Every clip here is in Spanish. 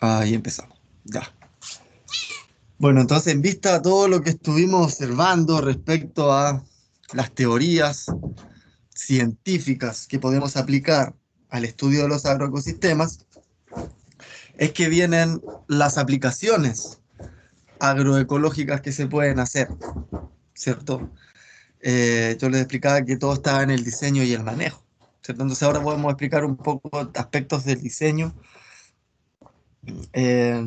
Ahí empezamos. Ya. Bueno, entonces, en vista de todo lo que estuvimos observando respecto a las teorías científicas que podemos aplicar al estudio de los agroecosistemas, es que vienen las aplicaciones agroecológicas que se pueden hacer, ¿cierto? Yo les explicaba que todo estaba en el diseño y el manejo, ¿cierto? Entonces ahora podemos explicar un poco aspectos del diseño. Eh,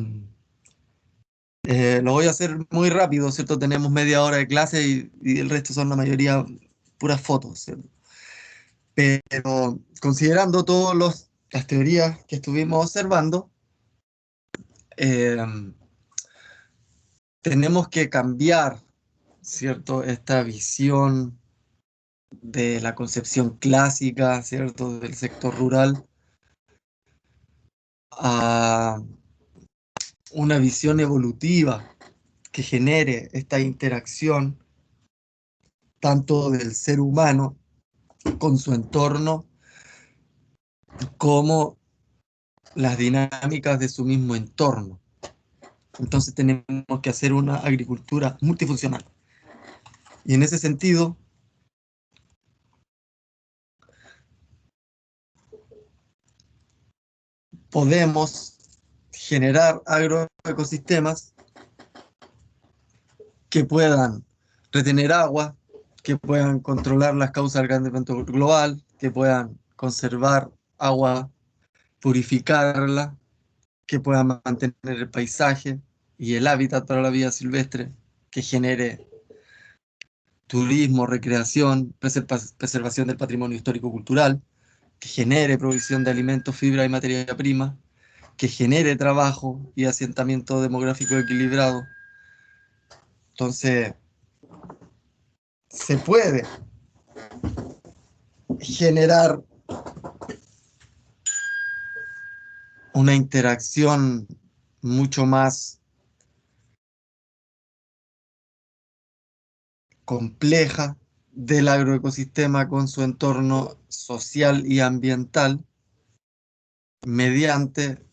lo voy a hacer muy rápido, ¿cierto? Tenemos media hora de clase y el resto son la mayoría puras fotos, ¿cierto? Pero considerando todas las teorías que estuvimos observando, eh, tenemos que cambiar, ¿cierto? Esta visión de la concepción clásica, ¿cierto? Del sector rural a una visión evolutiva que genere esta interacción tanto del ser humano con su entorno como las dinámicas de su mismo entorno. Entonces tenemos que hacer una agricultura multifuncional. Y en ese sentido, podemos generar agroecosistemas que puedan retener agua, que puedan controlar las causas del calentamiento global, que puedan conservar agua, purificarla, que puedan mantener el paisaje y el hábitat para la vida silvestre, que genere turismo, recreación, preservación del patrimonio histórico-cultural, que genere provisión de alimentos, fibra y materia prima, que genere trabajo y asentamiento demográfico equilibrado. Entonces, se puede generar una interacción mucho más compleja del agroecosistema con su entorno social y ambiental mediante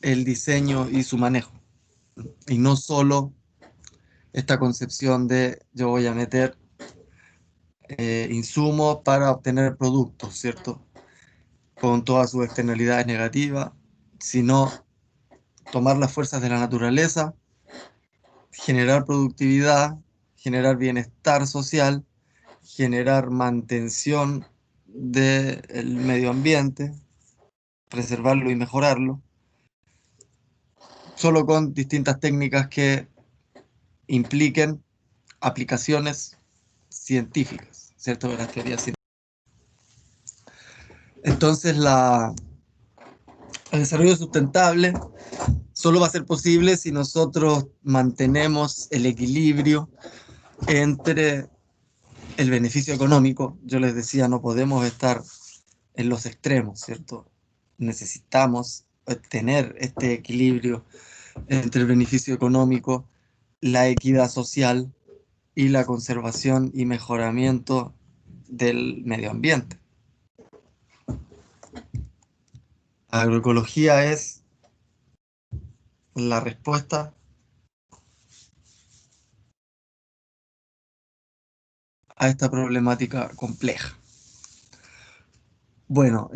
el diseño y su manejo. Y no solo esta concepción de yo voy a meter insumos para obtener productos, ¿cierto? Con todas sus externalidades negativas, sino tomar las fuerzas de la naturaleza, generar productividad, generar bienestar social, generar mantención del medio ambiente, preservarlo y mejorarlo, solo con distintas técnicas que impliquen aplicaciones científicas, ¿cierto? De las teorías científicas. Entonces, el desarrollo sustentable solo va a ser posible si nosotros mantenemos el equilibrio entre el beneficio económico. Yo les decía, no podemos estar en los extremos, ¿cierto? Necesitamos tener este equilibrio entre el beneficio económico, la equidad social y la conservación y mejoramiento del medio ambiente. La agroecología es la respuesta a esta problemática compleja. Bueno,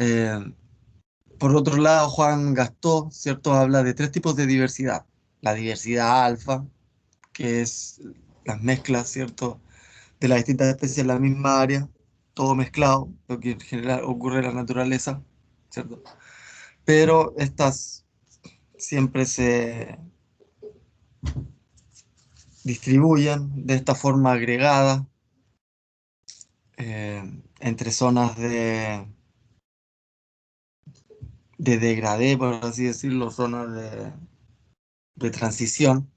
por otro lado, Juan Gastó, ¿cierto? Habla de tres tipos de diversidad. La diversidad alfa, que es las mezclas, ¿cierto? De las distintas especies en la misma área, todo mezclado, lo que en general ocurre en la naturaleza, ¿cierto? Pero estas siempre se distribuyen de esta forma agregada eh, entre zonas de degradé, por así decirlo, zonas de transición,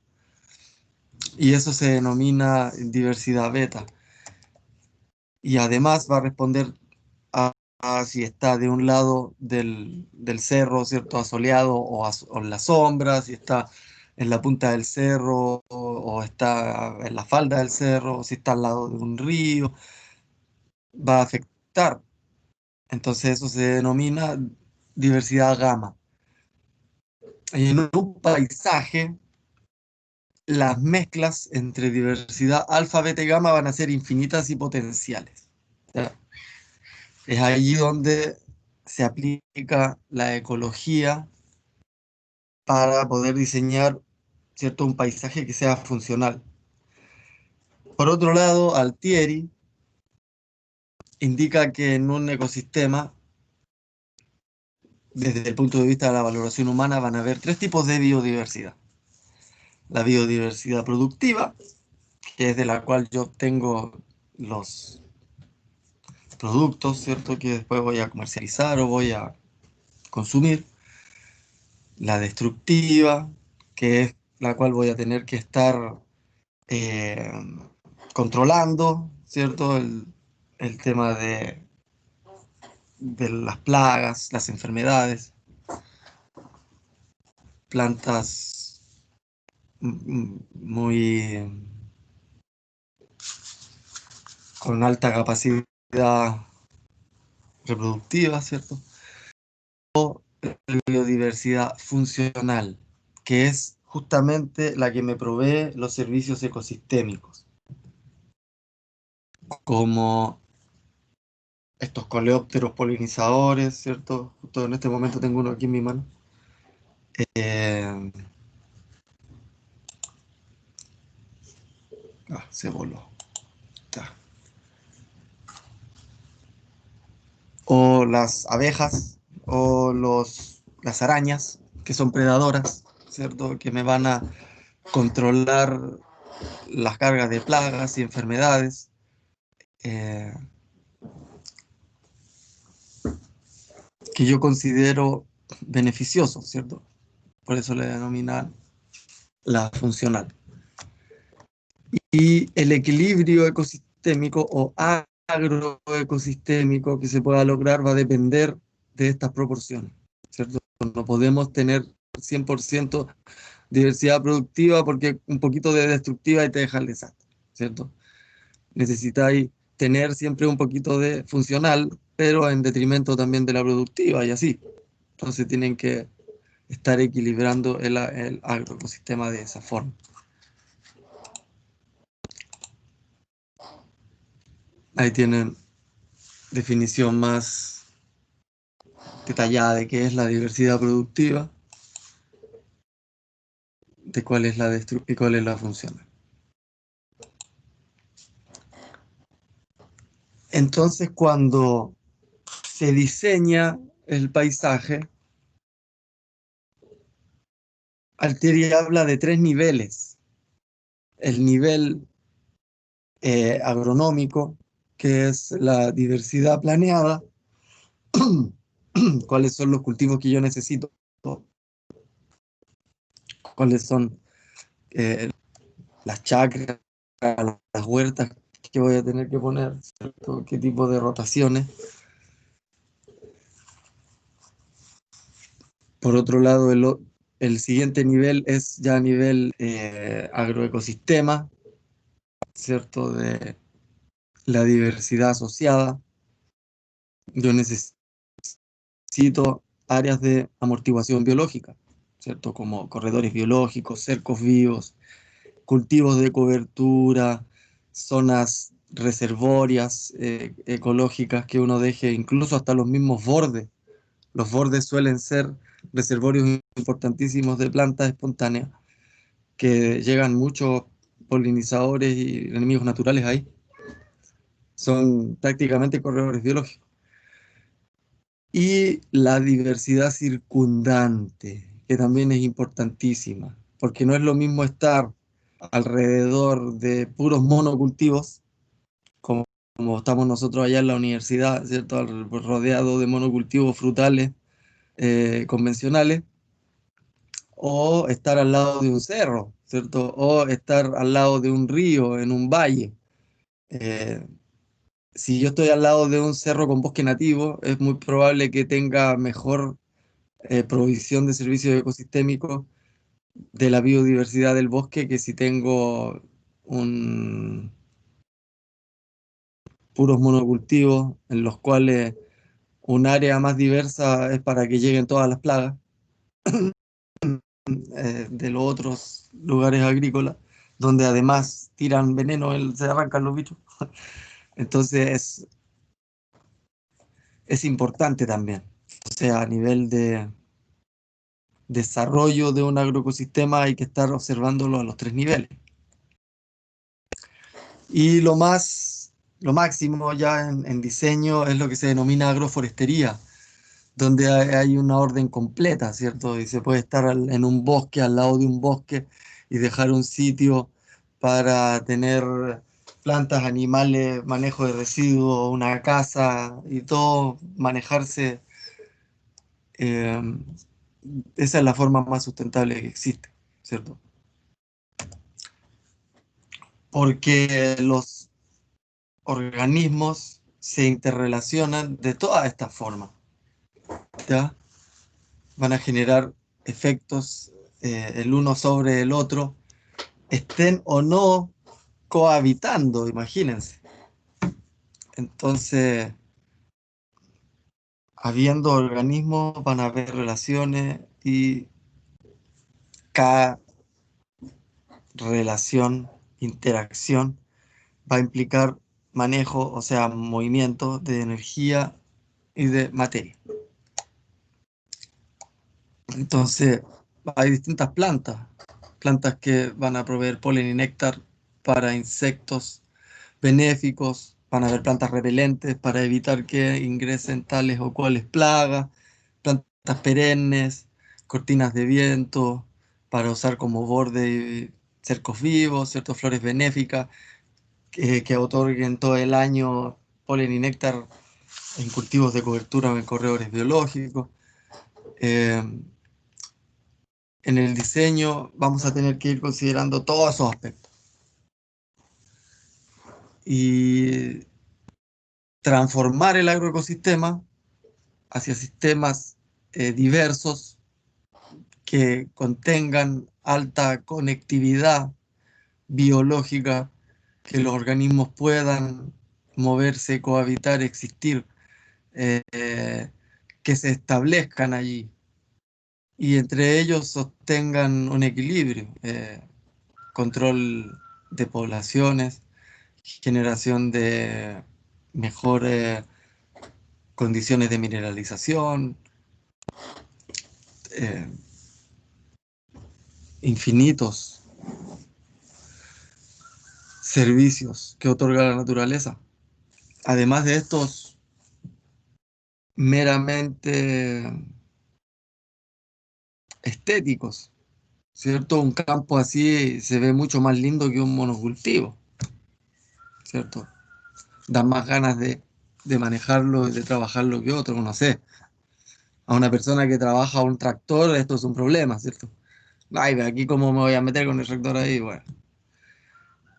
y eso se denomina diversidad beta. Y además va a responder a si está de un lado del cerro, ¿cierto? Asoleado o en la sombra, si está en la punta del cerro o está en la falda del cerro, o si está al lado de un río, va a afectar. Entonces eso se denomina diversidad gamma. Y en un paisaje, las mezclas entre diversidad alfa, beta y gamma van a ser infinitas y potenciales. ¿Ya? Es ahí donde se aplica la ecología para poder diseñar, ¿cierto?, un paisaje que sea funcional. Por otro lado, Altieri indica que en un ecosistema, desde el punto de vista de la valoración humana, van a haber tres tipos de biodiversidad. La biodiversidad productiva, que es de la cual yo obtengo los productos, ¿cierto?, que después voy a comercializar o voy a consumir. La destructiva, que es la cual voy a tener que estar eh, controlando, ¿cierto? El tema de las plagas, las enfermedades, plantas muy con alta capacidad reproductiva, ¿cierto? Biodiversidad funcional, que es justamente la que me provee los servicios ecosistémicos, como estos coleópteros polinizadores, ¿cierto? Justo en este momento tengo uno aquí en mi mano. Eh, Se voló. Ya. O las abejas, o las arañas, que son predadoras, ¿cierto? Que me van a controlar las cargas de plagas y enfermedades. eh, que yo considero beneficiosos, ¿cierto? Por eso le denominan la funcional. Y el equilibrio ecosistémico o agroecosistémico que se pueda lograr va a depender de estas proporciones, ¿cierto? No podemos tener 100% diversidad productiva porque un poquito de destructiva y te deja el desastre, ¿cierto? Necesitáis tener siempre un poquito de funcional, pero en detrimento también de la productiva y así. Entonces tienen que estar equilibrando el agroecosistema de esa forma. Ahí tienen definición más detallada de qué es la diversidad productiva, de cuál es la destructiva y cuál es la funcional. Entonces, cuando se diseña el paisaje, Altieri habla de tres niveles. El nivel agronómico, que es la diversidad planeada, cuáles son los cultivos que yo necesito, cuáles son eh, las chacras, las huertas que voy a tener que poner, ¿cierto? Qué tipo de rotaciones. Por otro lado, el siguiente nivel es ya a nivel agroecosistema, ¿cierto? De la diversidad asociada. Yo necesito áreas de amortiguación biológica, ¿cierto? Como corredores biológicos, cercos vivos, cultivos de cobertura, zonas reservorias ecológicas que uno deje, incluso hasta los mismos bordes. Los bordes suelen ser reservorios importantísimos de plantas espontáneas, que llegan muchos polinizadores y enemigos naturales ahí. Son prácticamente corredores biológicos. Y la diversidad circundante, que también es importantísima, porque no es lo mismo estar alrededor de puros monocultivos, como, como estamos nosotros allá en la universidad, ¿cierto? Rodeado de monocultivos frutales convencionales, o estar al lado de un cerro, ¿cierto? O estar al lado de un río, en un valle. Eh, si yo estoy al lado de un cerro con bosque nativo, es muy probable que tenga mejor provisión de servicios ecosistémicos de la biodiversidad del bosque que si tengo un puros monocultivos en los cuales un área más diversa es para que lleguen todas las plagas de los otros lugares agrícolas, donde además tiran veneno, se arrancan los bichos. Entonces es importante también. O sea, a nivel de desarrollo de un agroecosistema hay que estar observándolo a los tres niveles. Y lo máximo ya en diseño es lo que se denomina agroforestería, donde hay una orden completa, ¿cierto? Y se puede estar en un bosque, al lado de un bosque, y dejar un sitio para tener plantas, animales, manejo de residuos, una casa y todo, manejarse. eh, Esa es la forma más sustentable que existe, ¿cierto? Porque los organismos se interrelacionan de todas estas formas, ¿ya? Van a generar efectos el uno sobre el otro, estén o no cohabitando, imagínense. Entonces, habiendo organismos, van a haber relaciones y cada relación, interacción, va a implicar manejo, o sea, movimiento de energía y de materia. Entonces, hay distintas plantas que van a proveer polen y néctar para insectos benéficos, van a haber plantas repelentes para evitar que ingresen tales o cuales plagas, plantas perennes, cortinas de viento, para usar como borde y cercos vivos, ciertas flores benéficas que otorguen todo el año polen y néctar en cultivos de cobertura o en corredores biológicos. Eh, en el diseño vamos a tener que ir considerando todos esos aspectos y transformar el agroecosistema hacia sistemas diversos que contengan alta conectividad biológica, que los organismos puedan moverse, cohabitar, existir, que se establezcan allí y entre ellos sostengan un equilibrio, control de poblaciones, generación de mejores condiciones de mineralización, eh, infinitos servicios que otorga la naturaleza. Además de estos meramente estéticos, ¿cierto? Un campo así se ve mucho más lindo que un monocultivo, ¿cierto? Da más ganas de manejarlo y de trabajarlo que otro, no sé. A una persona que trabaja un tractor, esto es un problema, ¿cierto? Ay, aquí cómo me voy a meter con el tractor ahí, bueno.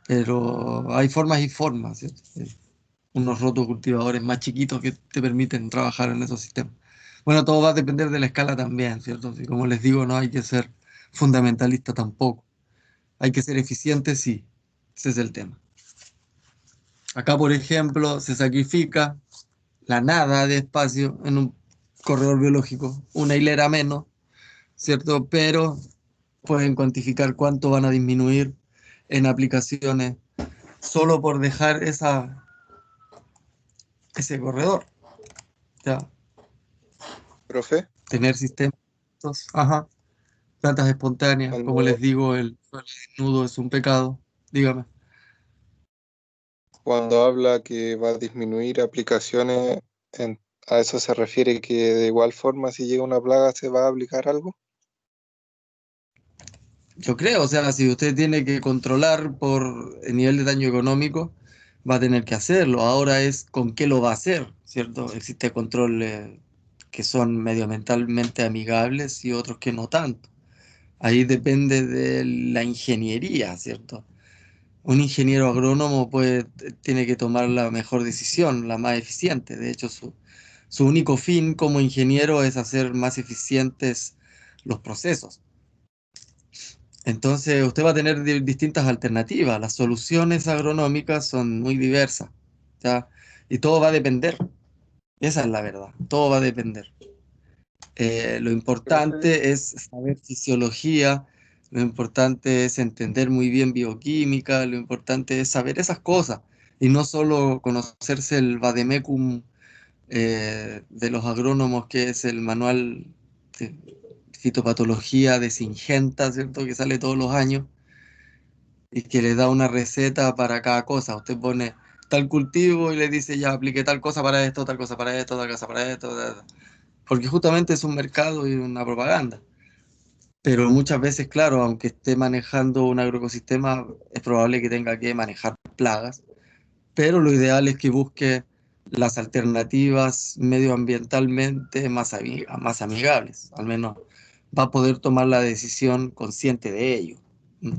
Pero hay formas y formas, ¿cierto? Unos rotocultivadores más chiquitos que te permiten trabajar en esos sistemas. Bueno, todo va a depender de la escala también, ¿cierto? Y como les digo, no hay que ser fundamentalista tampoco. Hay que ser eficiente, sí. Ese es el tema. Acá, por ejemplo, se sacrifica la nada de espacio en un corredor biológico, una hilera menos, ¿cierto? Pero pueden cuantificar cuánto van a disminuir en aplicaciones solo por dejar ese corredor. ¿Ya? Profe, Tener sistemas, ajá, plantas espontáneas, como les cuando, digo, el suelo desnudo es un pecado, dígame. cuando habla que va a disminuir aplicaciones, ¿a eso se refiere que de igual forma si llega una plaga se va a aplicar algo? Yo creo, o sea, si usted tiene que controlar por el nivel de daño económico, va a tener que hacerlo. Ahora es con qué lo va a hacer, ¿cierto? Existe controles que son medioambientalmente amigables y otros que no tanto. Ahí depende de la ingeniería, ¿cierto? Un ingeniero agrónomo tiene que tomar la mejor decisión, la más eficiente. De hecho, su único fin como ingeniero es hacer más eficientes los procesos. Entonces, usted va a tener distintas alternativas. Las soluciones agronómicas son muy diversas, ¿ya? Y todo va a depender. Esa es la verdad. Todo va a depender. Lo Profe, importante es saber fisiología, lo importante es entender muy bien bioquímica, lo importante es saber esas cosas y no solo conocerse el vademecum de los agrónomos, que es el manual de fitopatología de Syngenta, ¿cierto? Que sale todos los años y que le da una receta para cada cosa. Usted pone tal cultivo y le dice ya aplique tal cosa para esto, tal cosa para esto, tal cosa para esto, porque justamente es un mercado y una propaganda. Pero muchas veces, claro, aunque esté manejando un agroecosistema, es probable que tenga que manejar plagas, pero lo ideal es que busque las alternativas medioambientalmente más amigables. Al menos va a poder tomar la decisión consciente de ello. ¿Mm?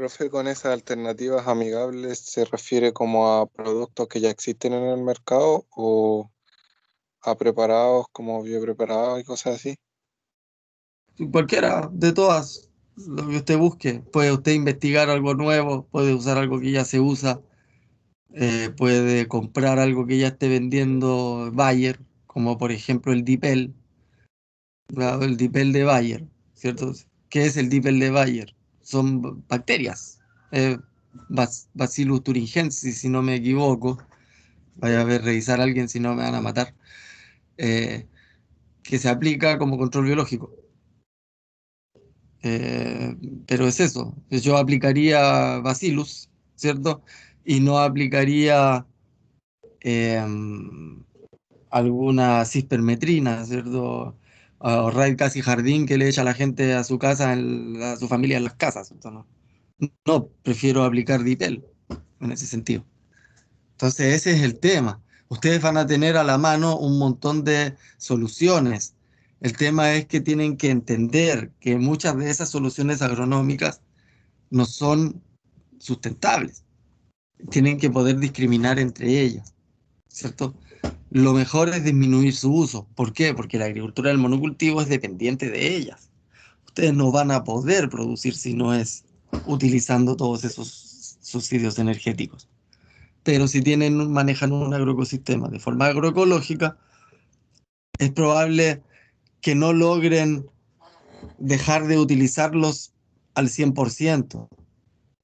profe, con esas alternativas amigables se refiere como a productos que ya existen en el mercado o a preparados como biopreparados y cosas así. Cualquiera de todas, lo que usted busque. Puede usted investigar algo nuevo, puede usar algo que ya se usa, puede comprar algo que ya esté vendiendo Bayer, como por ejemplo el Dipel, ¿verdad? El Dipel de Bayer, ¿cierto? ¿Qué es el Dipel de Bayer? Son bacterias, eh, Bacillus thuringiensis, si no me equivoco. Vaya a ver, revisar a alguien si no me van a matar. eh, que se aplica como control biológico. Eh, pero es eso, yo aplicaría Bacillus, ¿cierto? Y no aplicaría eh, alguna cispermetrina, ¿cierto? O raid casi jardín que le echa a la gente a su casa, a su familia en las casas, ¿cierto? No, no, prefiero aplicar Dipel en ese sentido. Entonces ese es el tema. Ustedes van a tener a la mano un montón de soluciones. El tema es que tienen que entender que muchas de esas soluciones agronómicas no son sustentables. Tienen que poder discriminar entre ellas, ¿cierto? Lo mejor es disminuir su uso. ¿Por qué? Porque la agricultura del monocultivo es dependiente de ellas. Ustedes no van a poder producir si no es utilizando todos esos subsidios energéticos. Pero si manejan un agroecosistema de forma agroecológica, es probable que no logren dejar de utilizarlos al 100%,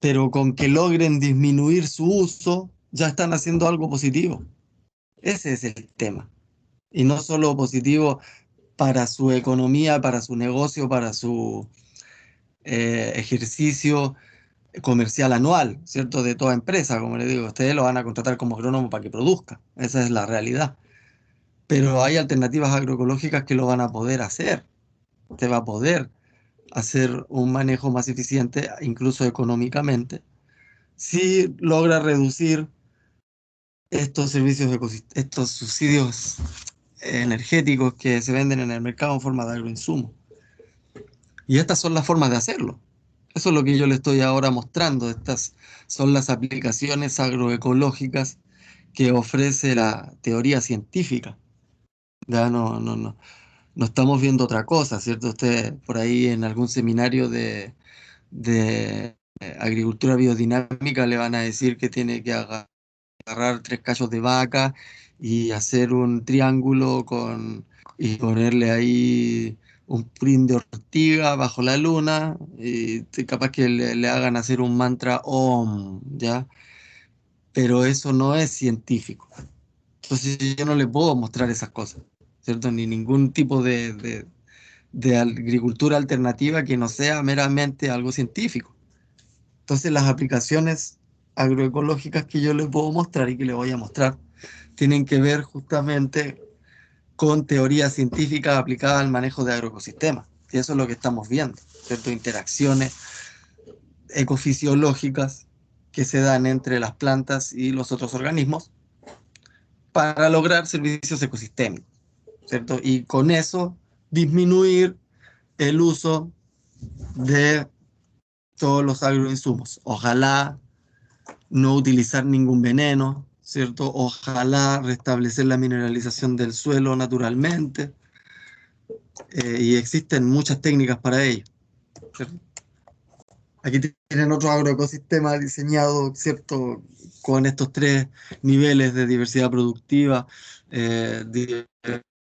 pero con que logren disminuir su uso, ya están haciendo algo positivo. Ese es el tema. Y no solo positivo para su economía, para su negocio, para su ejercicio comercial anual, ¿cierto? De toda empresa, como le digo, ustedes lo van a contratar como agrónomo para que produzca. Esa es la realidad. Pero hay alternativas agroecológicas que lo van a poder hacer. Usted va a poder hacer un manejo más eficiente, incluso económicamente, si logra reducir estos estos subsidios energéticos que se venden en el mercado en forma de agroinsumo. Y estas son las formas de hacerlo. Eso es lo que yo le estoy ahora mostrando. Estas son las aplicaciones agroecológicas que ofrece la teoría científica. Ya no estamos viendo otra cosa, ¿cierto? Usted por ahí en algún seminario de agricultura biodinámica le van a decir que tiene que agarrar 3 cachos de vaca y hacer un triángulo y ponerle ahí un purín de ortiga bajo la luna y capaz que le hagan hacer un mantra Om, ¿ya? Pero eso no es científico. Entonces yo no le puedo mostrar esas cosas, ¿cierto? Ni ningún tipo de agricultura alternativa que no sea meramente algo científico. Entonces las aplicaciones agroecológicas que yo les puedo mostrar y que les voy a mostrar tienen que ver justamente con teoría científica aplicada al manejo de agroecosistemas. Y eso es lo que estamos viendo, ¿cierto? Interacciones ecofisiológicas que se dan entre las plantas y los otros organismos para lograr servicios ecosistémicos, ¿cierto? Y con eso disminuir el uso de todos los agroinsumos. Ojalá no utilizar ningún veneno, ¿cierto? Ojalá restablecer la mineralización del suelo naturalmente, y existen muchas técnicas para ello, ¿cierto? Aquí tienen otro agroecosistema diseñado, ¿cierto? Con estos 3 niveles de diversidad productiva,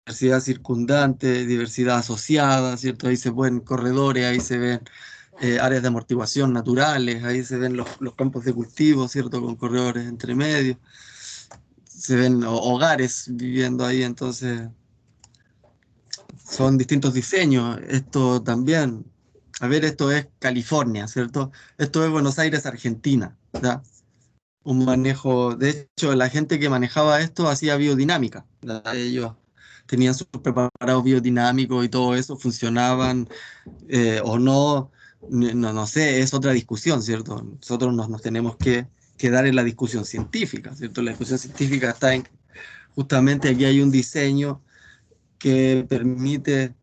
diversidad circundante, diversidad asociada, ¿cierto? Ahí se ven corredores, ahí se ven áreas de amortiguación naturales, ahí se ven los campos de cultivo, ¿cierto? Con corredores entre medio, se ven hogares viviendo ahí, entonces son distintos diseños. Esto también, a ver, esto es California, ¿cierto? Esto es Buenos Aires, Argentina, ¿ya? Un manejo, de hecho, la gente que manejaba esto hacía biodinámica, ¿ya? Ellos tenían sus preparados biodinámicos y todo eso, funcionaban o no, no sé, es otra discusión, ¿cierto? Nosotros nos tenemos que quedar en la discusión científica, ¿cierto? La discusión científica está en, justamente aquí hay un diseño que permite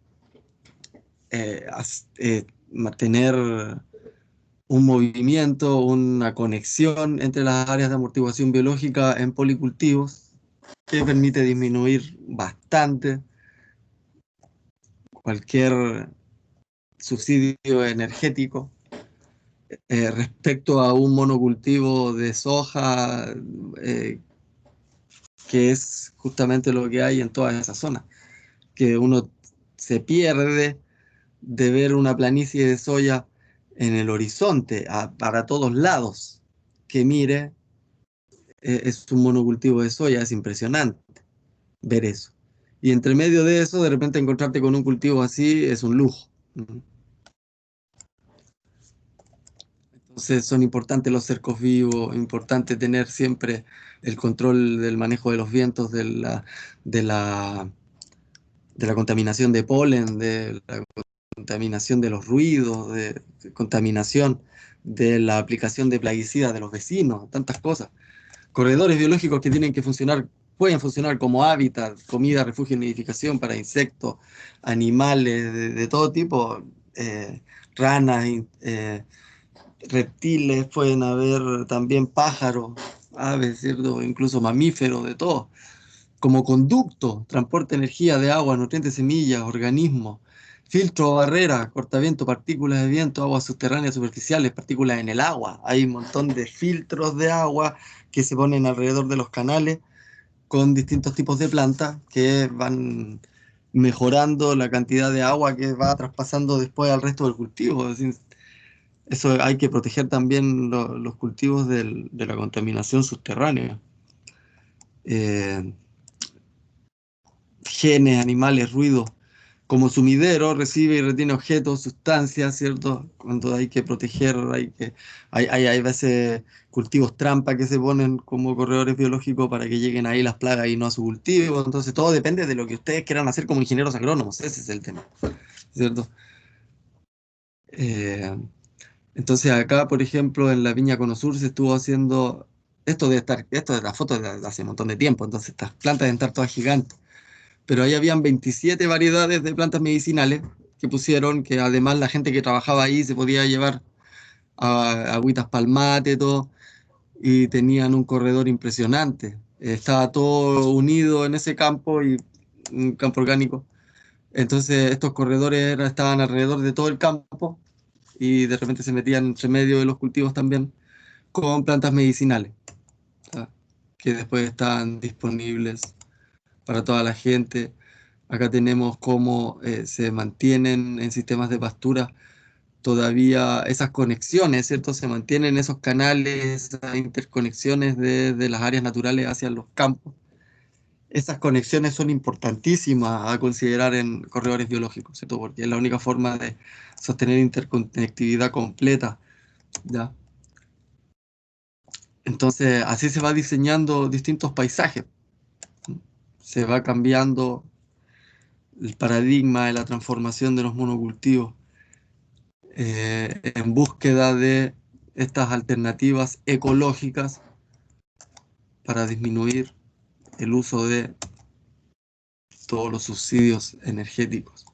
mantener un movimiento, una conexión entre las áreas de amortiguación biológica en policultivos, que permite disminuir bastante cualquier subsidio energético respecto a un monocultivo de soja, eh, que es justamente lo que hay en toda esa zona, que uno se pierde de ver una planicie de soya en el horizonte, para todos lados, que mire, es un monocultivo de soya, es impresionante ver eso. Y entre medio de eso, de repente encontrarte con un cultivo así es un lujo. Entonces son importantes los cercos vivos, importante tener siempre el control del manejo de los vientos, de la, de la contaminación de polen, de la contaminación de los ruidos, de contaminación de la aplicación de plaguicidas de los vecinos, tantas cosas. Corredores biológicos que tienen que funcionar, pueden funcionar como hábitat, comida, refugio y nidificación para insectos, animales de todo tipo, ranas, reptiles, pueden haber también pájaros, aves, ¿cierto? Incluso mamíferos, de todo. Como conducto, transporte energía de agua, nutrientes, semillas, organismos, filtro o barrera, cortaviento, partículas de viento, aguas subterráneas superficiales, partículas en el agua. Hay un montón de filtros de agua que se ponen alrededor de los canales con distintos tipos de plantas que van mejorando la cantidad de agua que va traspasando después al resto del cultivo. Es decir, eso hay que proteger también los cultivos de la contaminación subterránea. Eh, Genes, animales, ruidos. Como sumidero recibe y retiene objetos, sustancias, ¿cierto? Cuando hay que proteger, hay veces cultivos trampa que se ponen como corredores biológicos para que lleguen ahí las plagas y no a su cultivo. Entonces todo depende de lo que ustedes quieran hacer como ingenieros agrónomos, ese es el tema, ¿cierto? Eh, entonces acá, por ejemplo, en la Viña Conosur se estuvo haciendo, esto de la foto de hace un montón de tiempo, entonces estas plantas deben estar todas gigantes, pero ahí habían 27 variedades de plantas medicinales que pusieron, que además la gente que trabajaba ahí se podía llevar agüitas palmate, todo, y tenían un corredor impresionante. Estaba todo unido en ese campo, y un campo orgánico. Entonces estos corredores estaban alrededor de todo el campo y de repente se metían entre medio de los cultivos también con plantas medicinales, ¿tá? Que después estaban disponibles para toda la gente. Acá tenemos cómo se mantienen en sistemas de pastura todavía esas conexiones, ¿cierto? Se mantienen esos canales, esas interconexiones de las áreas naturales hacia los campos. Esas conexiones son importantísimas a considerar en corredores biológicos, ¿cierto? Porque es la única forma de sostener interconectividad completa, ¿ya? Entonces, así se va diseñando distintos paisajes. Se va cambiando el paradigma de la transformación de los monocultivos en búsqueda de estas alternativas ecológicas para disminuir el uso de todos los subsidios energéticos.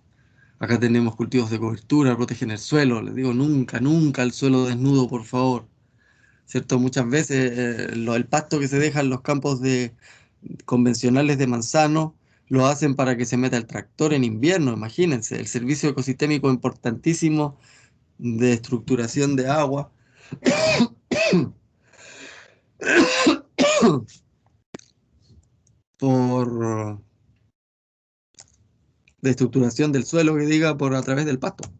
Acá tenemos cultivos de cobertura, protegen el suelo. Les digo, nunca, nunca el suelo desnudo, por favor. ¿Cierto? Muchas veces el pasto que se deja en los campos convencionales de manzano lo hacen para que se meta el tractor en invierno, imagínense. El servicio ecosistémico importantísimo de estructuración de agua por de estructuración del suelo que diga por a través del pasto.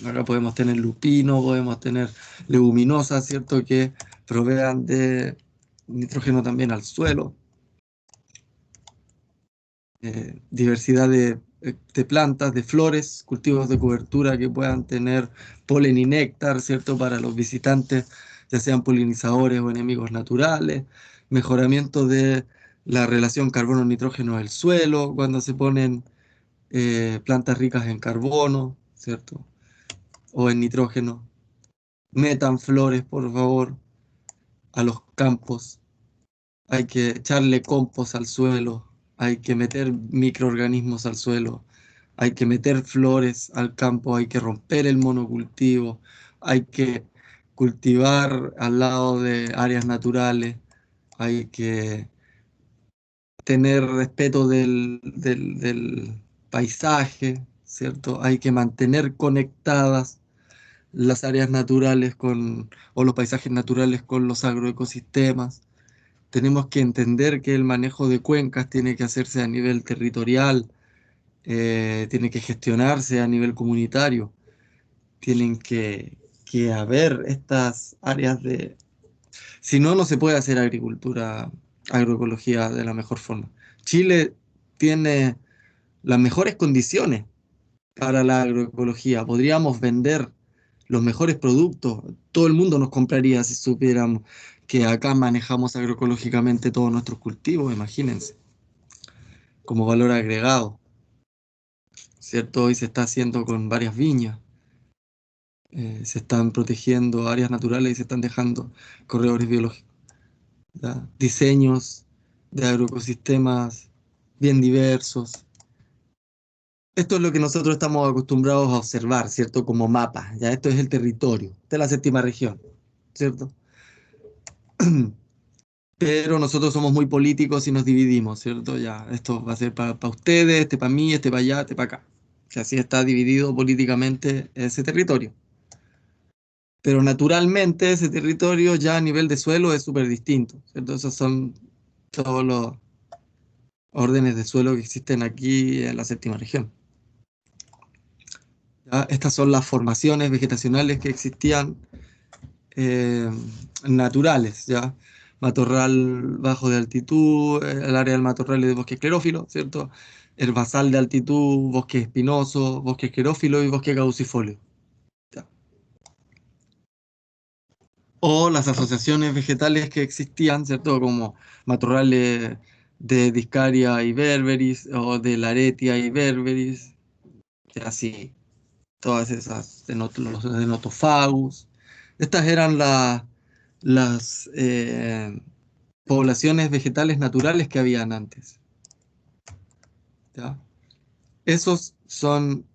Acá podemos tener lupino, podemos tener leguminosas, ¿cierto? Que provean de nitrógeno también al suelo. Diversidad de plantas, de flores, cultivos de cobertura que puedan tener polen y néctar, ¿cierto? Para los visitantes, ya sean polinizadores o enemigos naturales. Mejoramiento de la relación carbono-nitrógeno del suelo, cuando se ponen plantas ricas en carbono, ¿cierto? O en nitrógeno. Metan flores, por favor, a los campos. Hay que echarle compost al suelo, hay que meter microorganismos al suelo, hay que meter flores al campo, hay que romper el monocultivo, hay que cultivar al lado de áreas naturales, hay que tener respeto del paisaje, ¿cierto? Hay que mantener conectadas las áreas naturales o los paisajes naturales con los agroecosistemas. Tenemos que entender que el manejo de cuencas tiene que hacerse a nivel territorial, tiene que gestionarse a nivel comunitario, tienen que haber estas áreas de... Si no, no se puede hacer agricultura, agroecología de la mejor forma. Chile tiene las mejores condiciones para la agroecología. Podríamos vender los mejores productos. Todo el mundo nos compraría si supiéramos que acá manejamos agroecológicamente todos nuestros cultivos, imagínense, como valor agregado, ¿cierto? Hoy se está haciendo con varias viñas, se están protegiendo áreas naturales y se están dejando corredores biológicos, ¿ya? Diseños de agroecosistemas bien diversos. Esto es lo que nosotros estamos acostumbrados a observar, ¿cierto? Como mapa, ¿ya? Esto es el territorio de la séptima región, ¿cierto? Pero nosotros somos muy políticos y nos dividimos, ¿cierto? Ya, esto va a ser para ustedes, este para mí, este para allá, este para acá. Que así está dividido políticamente ese territorio. Pero naturalmente ese territorio ya a nivel de suelo es súper distinto, ¿cierto? Esos son todos los órdenes de suelo que existen aquí en la séptima región. ¿Ya? Estas son las formaciones vegetacionales que existían eh, naturales, ¿ya? Matorral bajo de altitud, el área del matorral y de bosque esclerófilo, ¿cierto? Herbazal de altitud, bosque espinoso, bosque esclerófilo y bosque caducifolio. ¿Ya? O las asociaciones vegetales que existían, ¿cierto? Como matorrales de Discaria y Berberis, o de Laretia y Berberis, y así, todas esas, los Denotofagus. Estas eran las poblaciones vegetales naturales que habían antes, ¿ya? Esos son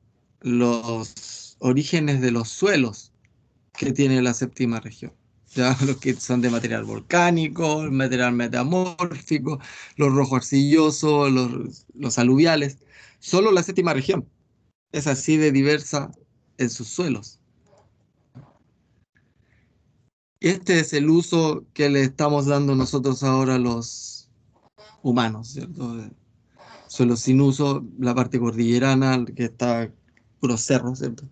los orígenes de los suelos que tiene la séptima región. Ya, los que son de material volcánico, el material metamórfico, los rojo arcilloso, los aluviales. Solo la séptima región es así de diversa en sus suelos. Este es el uso que le estamos dando nosotros ahora a los humanos, ¿cierto? Suelo sin uso, la parte cordillerana, que está puros cerros, ¿cierto?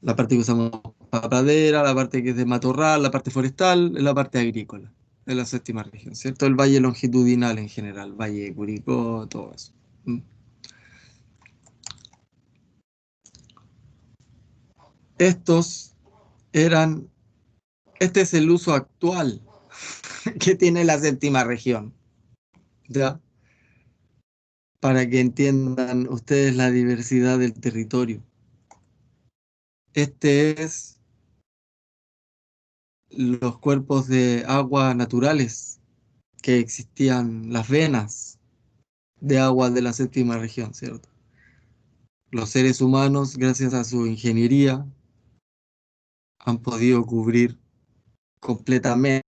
La parte que usamos para pradera, la parte que es de matorral, la parte forestal, la parte agrícola, de la séptima región, ¿cierto? El valle longitudinal en general, Valle de Curicó, todo eso. ¿Mm? Estos eran, este es el uso actual que tiene la séptima región, ¿ya? Para que entiendan ustedes la diversidad del territorio. Este es los cuerpos de agua naturales que existían, las venas de agua de la séptima región, ¿cierto? Los seres humanos, gracias a su ingeniería, han podido cubrir completamente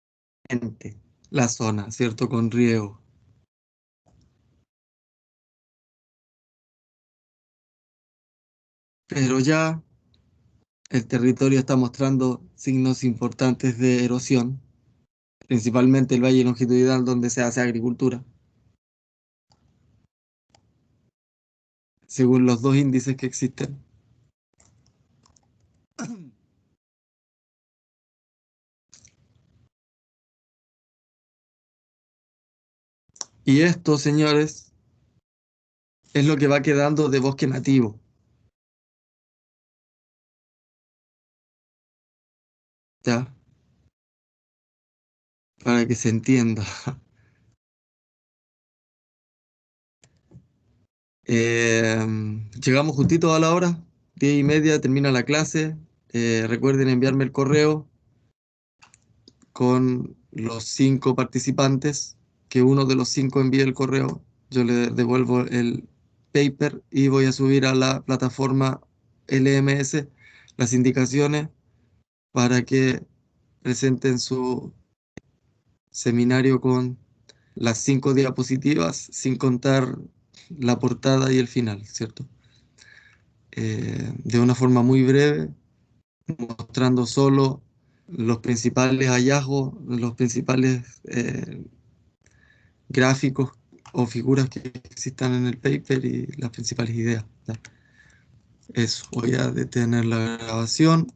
la zona, ¿cierto? Con riego. Pero ya el territorio está mostrando signos importantes de erosión, principalmente el valle longitudinal donde se hace agricultura. según los dos índices que existen. Y esto, señores, es lo que va quedando de bosque nativo. ¿Ya? Para que se entienda. Llegamos justito a la hora, 10:30 termina la clase. Recuerden enviarme el correo con los 5 participantes, que uno de los 5 envíe el correo. Yo le devuelvo el paper y voy a subir a la plataforma LMS las indicaciones para que presenten su seminario con las 5 diapositivas, sin contar la portada y el final, ¿cierto? De una forma muy breve, mostrando solo los principales hallazgos, los principales gráficos o figuras que existan en el paper y las principales ideas. ¿Ya? Eso, voy a detener la grabación.